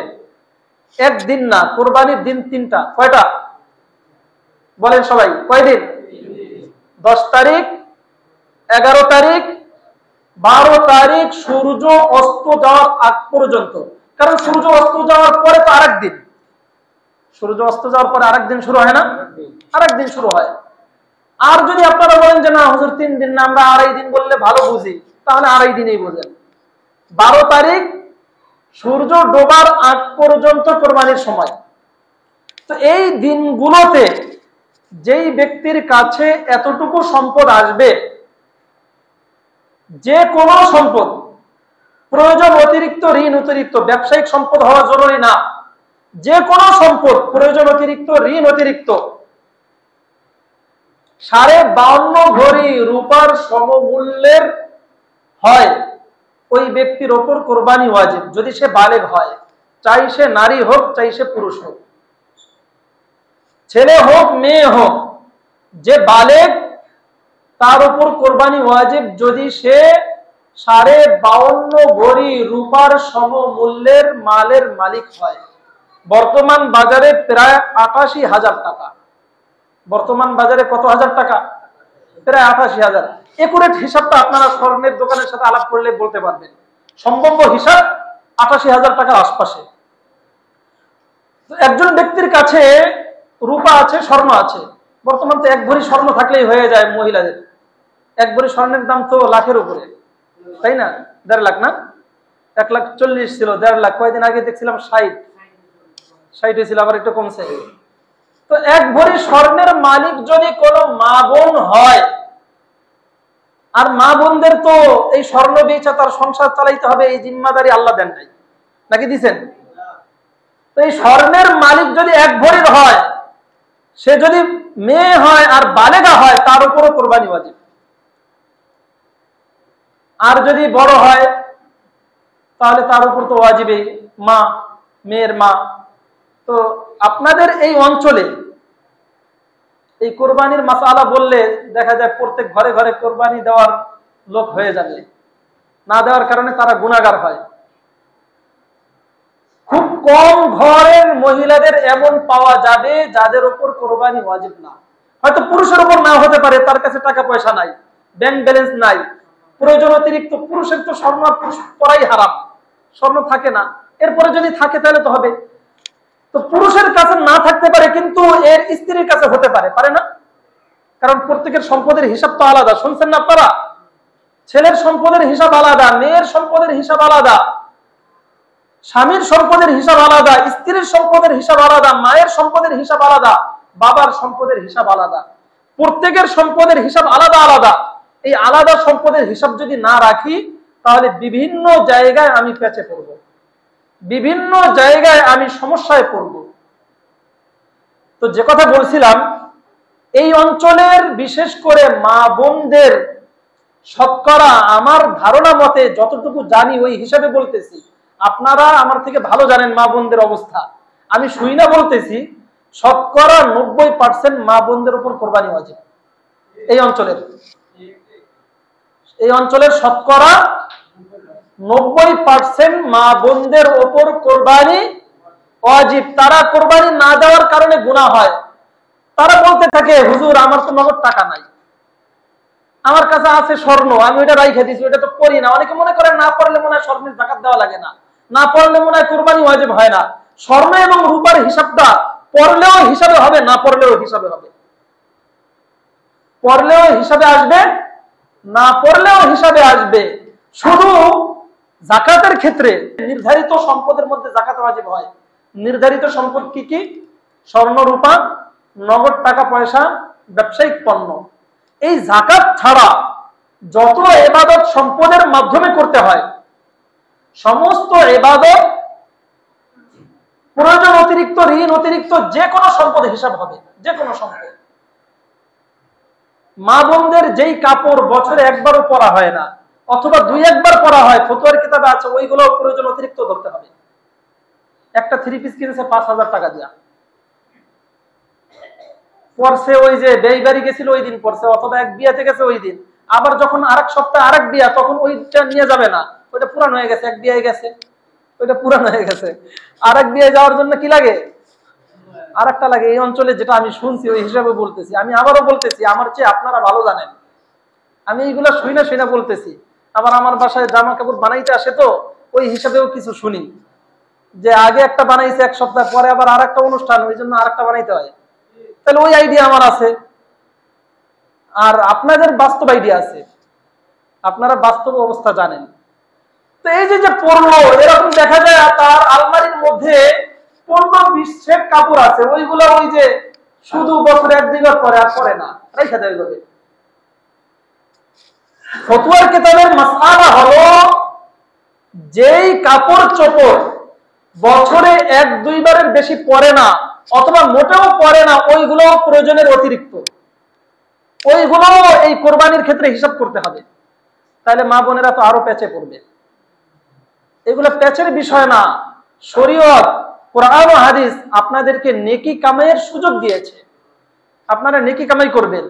[SPEAKER 1] একদিন না, কোরবানির দিন 3টা। কয়টা বলেন সবাই? কয় দিন? 10 তারিখ, 11 তারিখ, 12 তারিখ সূর্য অস্ত যাওয়ার আগ পর্যন্ত। কারণ সূর্য অস্ত যাওয়ার পরে তো আরেক দিন, সূর্য অস্ত যাওয়ার পরে আরেক দিন শুরু হয় না? আরেক দিন শুরু হয়। আর যদি আপনারা বলেন যে না হুজুর 3 দিন না, আমরা 2.5 দিন বললে ভালো বুঝি, তাহলে 2.5 দিনেই বোঝেন। 12 তারিখ সূর্য ডোবার আগ পর্যন্ত কোরবানির সময়। তো এই দিনগুলোতে যেই ব্যক্তির কাছে এতটুকু সম্পদ আসবে, যে কোনো সম্পদ, প্রয়োজন অতিরিক্ত, ঋণ অতিরিক্ত, ব্যবসায়িক সম্পদ হওয়া জরুরি না, যে কোনো সম্পদ প্রয়োজন অতিরিক্ত, ঋণ অতিরিক্ত, 52.5 ভরি রূপার সমমূল্যের হয়, ওই ব্যক্তির ওপর কোরবানি ওয়াজিব, যদি সে বালেগ হয়, চাই সে নারী হোক চাই সে পুরুষ হোক, ছেলে হোক মেয়ে হোক, যে বালেগ তার উপর কোরবানি ওয়াজিব যদি সে 52.5 ভরি রূপার সমমূল্যের মালের মালিক হয়। বর্তমান বাজারে প্রায় 88,000 টাকা। বর্তমান বাজারে কত হাজার টাকা? প্রায় 88,000। একুরেট হিসাবটা আপনারা স্বর্ণের দোকানের সাথে আলাপ করলে বলতে পারবেন। সম্ভাব্য হিসাব 88,000 টাকার আশপাশে। একজন ব্যক্তির কাছে রূপা আছে, স্বর্ণ আছে। বর্তমান তো 1 ভরি স্বর্ণ থাকলেই হয়ে যায় মহিলাদের। 1 ভরি স্বর্ণের দাম তো লাখের উপরে, তাই না? 1.5 লাখ না, 1,40,000 ছিল, 1.5 লাখ। কয়েকদিন আগে দেখছিলাম 60 হয়েছিল, আবার একটু কমছে। তো 1 ভরি স্বর্ণের মালিক যদি কোনো মা বোন হয়, আর মা বোনদের তো এই স্বর্ণ বেচা তার সংসার চালাইতে হবে, এই জিম্মাদারি আল্লাহ দেন নাই, নাকি দিছেন? তো এই স্বর্ণের মালিক যদি 1 ভরির হয়, সে যদি মেয়ে হয় আর বালেগা হয়, তার উপরও কোরবানি ওয়াজিব। আর যদি বড় হয় তাহলে তার উপর তো ওয়াজিবই, মা, মেয়ের মা। তো আপনাদের এই অঞ্চলে এই কোরবানির মাসালা বললে দেখা যায় প্রত্যেক ঘরে ঘরে কোরবানি দেওয়ার লোক হয়ে যাবে, না দেওয়ার কারণে তারা গুনাহগার হয়। খুব কম ঘরের মহিলাদের এমন পাওয়া যাবে যাদের উপর কোরবানি ওয়াজিব না। হয়তো পুরুষের উপর না হতে পারে, তার কাছে টাকা পয়সা নাই, ব্যাংক ব্যালেন্স নাই, প্রয়োজন অতিরিক্ত। পুরুষের তো স্বর্ণ পরাই হারাম, স্বর্ণ থাকে না। এরপরে যদি থাকে তাহলে তো হবে। তো পুরুষের কাছে না থাকতে পারে, কিন্তু এর স্ত্রীর কাছে হতে পারে, পারে না? কারণ প্রত্যেকের সম্পদের হিসাব তো আলাদা। শুনছেন না আপনারা? ছেলের সম্পদের হিসাব আলাদা, মেয়ের সম্পদের হিসাব আলাদা, স্বামীর সম্পদের হিসাব আলাদা, স্ত্রীর সম্পদের হিসাব আলাদা, মায়ের সম্পদের হিসাব আলাদা, বাবার সম্পদের হিসাব আলাদা। প্রত্যেকের সম্পদের হিসাব আলাদা আলাদা। এই আলাদা সম্পদের হিসাব যদি না রাখি, তাহলে বিভিন্ন জায়গায় আমি পেঁচে পড়ব, বিভিন্ন জায়গায় আমি সমস্যায় পড়ব। তো যে কথা বলছিলাম, এই অঞ্চলের বিশেষ করে মা বোনদের শতকরা, আমার ধারণা মতে যতটুকু জানি ওই হিসাবে বলতেছি, আপনারা আমার থেকে ভালো জানেন মা বোনদের অবস্থা, আমি শুই না বলতেছি, শতকরা 90% মা বোনদের উপর কোরবানি ওয়াজিব। এই অঞ্চলের শতকরা 90% মা বোনদের উপর কোরবানি ওয়াজিব। তারা কোরবানি না দেওয়ার কারণে গুনাহ হয়। তারা বলতে থাকে, হুজুর আমার তো নগদ টাকা নাই, আমার কাছে আছে স্বর্ণ, আমি ওইটা রাইখে দিছি, ওইটা তো করি না। অনেকে মনে করে না পড়লে মনে হয় স্বর্ণের যাকাত দেওয়া লাগে না, না পড়লে মনে হয় কোরবানি ওয়াজিব হয় না। স্বর্ণ এবং রূপার হিসাবটা পড়লেও হিসাবে হবে, না পড়লেও হিসাবে হবে। পড়লেও হিসাবে আসবে, না পড়লেও হিসাবে আসবে। শুধু যাকাতের ক্ষেত্রে নির্ধারিত সম্পদের মধ্যে যাকাত ওয়াজিব হয়। নির্ধারিত সম্পদ কি কি? স্বর্ণ, রূপা, নগদ টাকা পয়সা, ব্যবসায়িক পণ্য। এই যাকাত ছাড়া যত ইবাদত সম্পদের মাধ্যমে করতে হয়, সমস্ত ইবাদত প্রয়োজন অতিরিক্ত, ঋণ অতিরিক্ত যে কোনো সম্পদ হিসাব হবে, যে কোনো সম্পদ। মা বোনদের যেই কাপড় বছরে একবারও পরা হয় না, অথবা 2-1 বার পরা হয়, ফতোয়ার কিতাবে আছে, ওইগুলো প্রয়োজন অতিরিক্ত ধরতে হবে। একটা 3 পিস কিনেছে 5,000 টাকা দিয়া, পরছে ওই যে বেই বাড়ি গেছিল ওই দিন পরছে, অথবা এক বিয়াতে গেছে ওই দিন, আবার যখন আরেক সপ্তাহে আরেক বিয়া, তখন ওইটা নিয়ে যাবে না, ওইটা পুরান হয়ে গেছে। এক বিয়ায় গেছে, ওইটা পুরান হয়ে গেছে। আরেক বিয়ায় যাওয়ার জন্য কি লাগে? আরেকটা লাগে। এই অঞ্চলে যেটা আমি শুনছি ওই হিসাবে বলতেছি। আমি আবারও বলতেছি, আমার চেয়ে আপনারা ভালো জানেন, আমি এইগুলা শুই না বলতেছি। আবার আমার বাসায় জামা কাপড় বানাইতে আসে, তো ওই হিসাবেও কিছু শুনি যে আগে একটা বানাইছে 1 সপ্তাহ পরে আবার আর একটা অনুষ্ঠান, ওই জন্য আরেকটা বানাইতে হয়। তাহলে ওই আইডিয়া আমার আছে, আর আপনাদের বাস্তব আইডিয়া আছে, আপনারা বাস্তব অবস্থা জানেন। তো এই যে পড়লো, এরকম দেখা যায় তার আলমারির মধ্যে 15-20 সেট কাপড় আছে, ওইগুলো ওই যে শুধু বছরে 1-2 বার পরে, আর পরে না, রেখে দেয় ওইভাবে। ফতোয়ার কিতাবের মাসআলা হলো, যেই কাপড় চোপড় বছরে 1-2 বারের বেশি পরে না, অথবা মোটেও পরে না, ওইগুলো প্রয়োজনের অতিরিক্ত। ওইগুলো এই কোরবানির ক্ষেত্রে হিসাব করতে হবে। তাহলে মা বোনেরা তো আরো প্যাচে পড়বে। এগুলো প্যাচের বিষয় না। শরীয়ত, কোরআন ও হাদিস আপনাদেরকে নেকি কামাইয়ের সুযোগ দিয়েছে। আপনারা নেকি কামাই করবেন,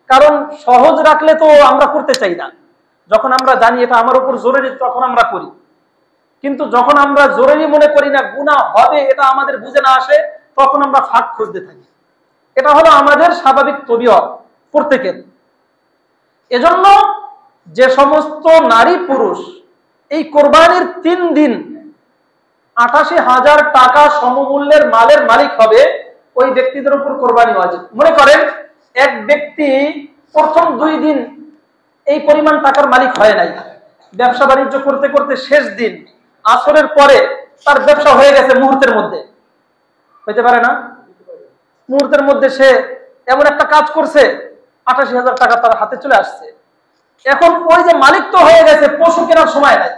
[SPEAKER 1] কারণ সহজ রাখলে তো আমরা করতে চাই না। যখন আমরা জানি এটা আমার উপর জরুরি, তখন আমরা করি। কিন্তু যখন আমরা জরুরি মনে করি না, গুনাহ হবে এটা আমাদের বুঝে না আসে, তখন আমরা ফাঁক খুঁজতে থাকি। এটা হলো আমাদের স্বাভাবিক তবিয়ত প্রত্যেকের। এজন্য যে সমস্ত নারী পুরুষ এই কোরবানির 3 দিন 88,000 টাকা সমমূল্যের মালের মালিক হবে, ওই ব্যক্তিদের উপর কোরবানি ওয়াজিব। মনে করেন এক ব্যক্তি প্রথম 2 দিন এই পরিমাণ টাকার মালিক হয় নাই, ব্যবসা বাণিজ্য করতে করতে শেষ দিন আসরের পরে তার ব্যবসা হয়ে গেছে মুহূর্তের মধ্যে। হইতে পারে না? মুহূর্তের মধ্যে সে এমন একটা কাজ করছে, 88,000 টাকা তার হাতে চলে আসছে। এখন ওই যে মালিক তো হয়ে গেছে, পশু কেনার সময় নাই।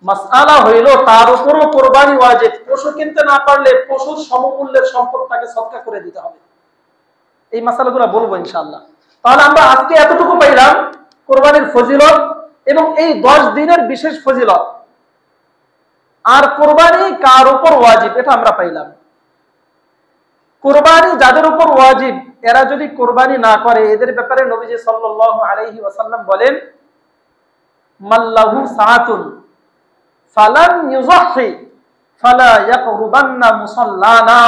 [SPEAKER 1] মাসআলা হইল তার উপরও কোরবানি ওয়াজিব। পশু কিনতে না পারলে পশুর সমমূল্যের সম্পদ তাকে সদকা করে দিতে হবে। এই মাসালাগুলো বলবো ইনশাআল্লাহ। তাহলে আমরা আজকে এতটুকু পাইলাম কোরবানির ফজিলত এবং এই 10 দিনের বিশেষ ফজিলত। আর কোরবানি কার উপর ওয়াজিব এটা আমরা পাইলাম। কোরবানি যাদের উপর ওয়াজিব, এরা যদি কোরবানি না করে, এদের ব্যাপারে নবীজি সাল্লাল্লাহু আলাইহি ওয়াসাল্লাম বলেন, মাল্লাহু সাআতুন ফালান ইউযাহি ফালা ইয়াকরুবান্না মুসাল্লানা,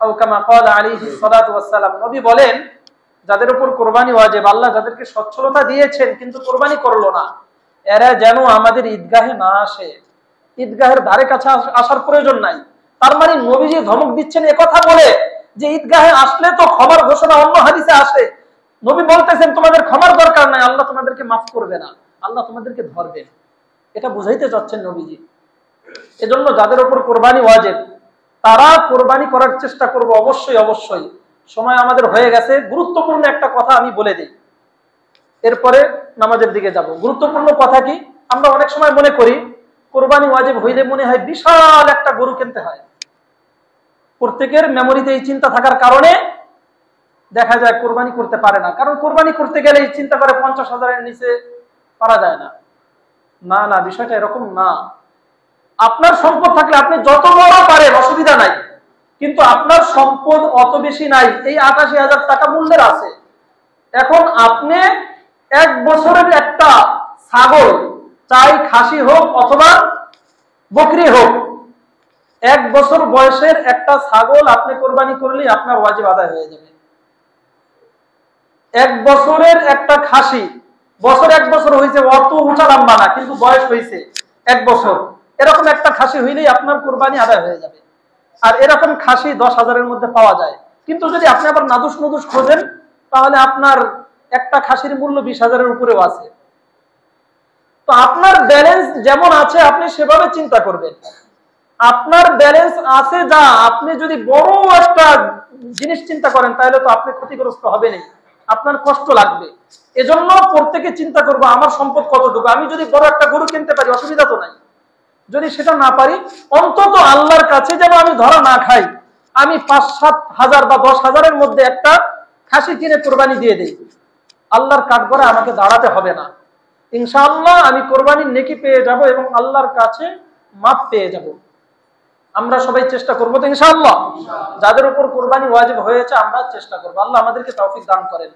[SPEAKER 1] আও কামা ক্বালা আলাইহিস সালাতু ওয়াস সালাম। নবী বলেন, যাদের উপর কোরবানি ওয়াজিব, আল্লাহ যাদেরকে সচ্ছলতা দিয়েছেন কিন্তু কোরবানি করলো না, এরা যেন আমাদের ঈদগাহে না আসে। ঈদগাহের ধারে কাছে আসার প্রয়োজন নাই। তার মানে নবীজি ধমক দিচ্ছেন একথা বলে যে ঈদগাহে আসলে তো ক্ষমার ঘোষণা অন্য হাদিসে আসে। নবী বলতেছেন তোমাদের ক্ষমার দরকার নাই, আল্লাহ তোমাদেরকে মাফ করবে না, আল্লাহ তোমাদেরকে ধরবেন। এটা বুঝাইতে চাচ্ছেন নবীজি। এজন্য যাদের উপর কোরবানি ওয়াজিব তারা কোরবানি করার চেষ্টা করব অবশ্যই অবশ্যই। সময় আমাদের হয়ে গেছে। গুরুত্বপূর্ণ একটা কথা আমি বলে দিই, এরপরে নামাজের দিকে যাব। গুরুত্বপূর্ণ কথা কি, আমরা অনেক সময় মনে করি কোরবানি ওয়াজিব হইলে মনে হয় বিশাল একটা গরু কিনতে হয়। প্রত্যেকের মেমোরিতে এই চিন্তা থাকার কারণে দেখা যায় কোরবানি করতে পারে না। কারণ কোরবানি করতে গেলে এই চিন্তা করে 50,000-এর নিচে পারা যায় না। না না, বিষয়টা এরকম না। আপনার সম্পদ থাকলে আপনি যত বড় পারেন অসুবিধা নাই, কিন্তু আপনার সম্পদ অত বেশি নাই। এই 88,000 টাকা মূল্যের আছে। এখন আপনি 1 বছরের একটা ছাগল, চাই খাসি হোক অথবা বকরি হোক, 1 বছর বয়সের একটা ছাগল আপনি কোরবানি করলেই আপনার ওয়াজিব আদায় হয়ে যাবে। 1 বছরের একটা খাসি, বছর 1 বছর হয়েছে, অত উঁচা লম্বা না, কিন্তু বয়স হয়েছে 1 বছর, এরকম একটা খাসি হইলেই আপনার কোরবানি আদায় হয়ে যাবে। আর এরকম খাসি 10,000-এর মধ্যে পাওয়া যায়। কিন্তু যদি আপনি আবার নাদুস নুদুস খোঁজেন, তাহলে আপনার একটা খাসির মূল্য 20,000-এর উপরেও আছে। তো আপনার ব্যালেন্স যেমন আছে আপনি সেভাবে চিন্তা করবেন। আপনার ব্যালেন্স আছে যা, আপনি যদি বড় একটা জিনিস চিন্তা করেন তাহলে তো আপনি ক্ষতিগ্রস্ত হবেনই, আপনার কষ্ট লাগবে। এজন্য প্রত্যেকে চিন্তা করবো আমার সম্পদ কতটুকু। আমি যদি বড় একটা গরু কিনতে পারি অসুবিধা তো নাই, যদি সেটা না পারি অন্তত আল্লাহর কাছে যেন আমি ধরা না খাই, আমি 5-7 হাজার বা 10,000-এর মধ্যে একটা খাসি কিনে কোরবানি দিয়ে দেই। আল্লাহর কাঠগড়ে আমাকে দাঁড়াতে হবে না, ইনশাআল্লাহ আমি কোরবানির নেকি পেয়ে যাব এবং আল্লাহর কাছে মাপ পেয়ে যাব। আমরা সবাই চেষ্টা করবো তো ইনশাআল্লাহ। যাদের উপর কোরবানি ওয়াজিব হয়েছে আমরা চেষ্টা করবো। আল্লাহ আমাদেরকে তৌফিক দান করেন।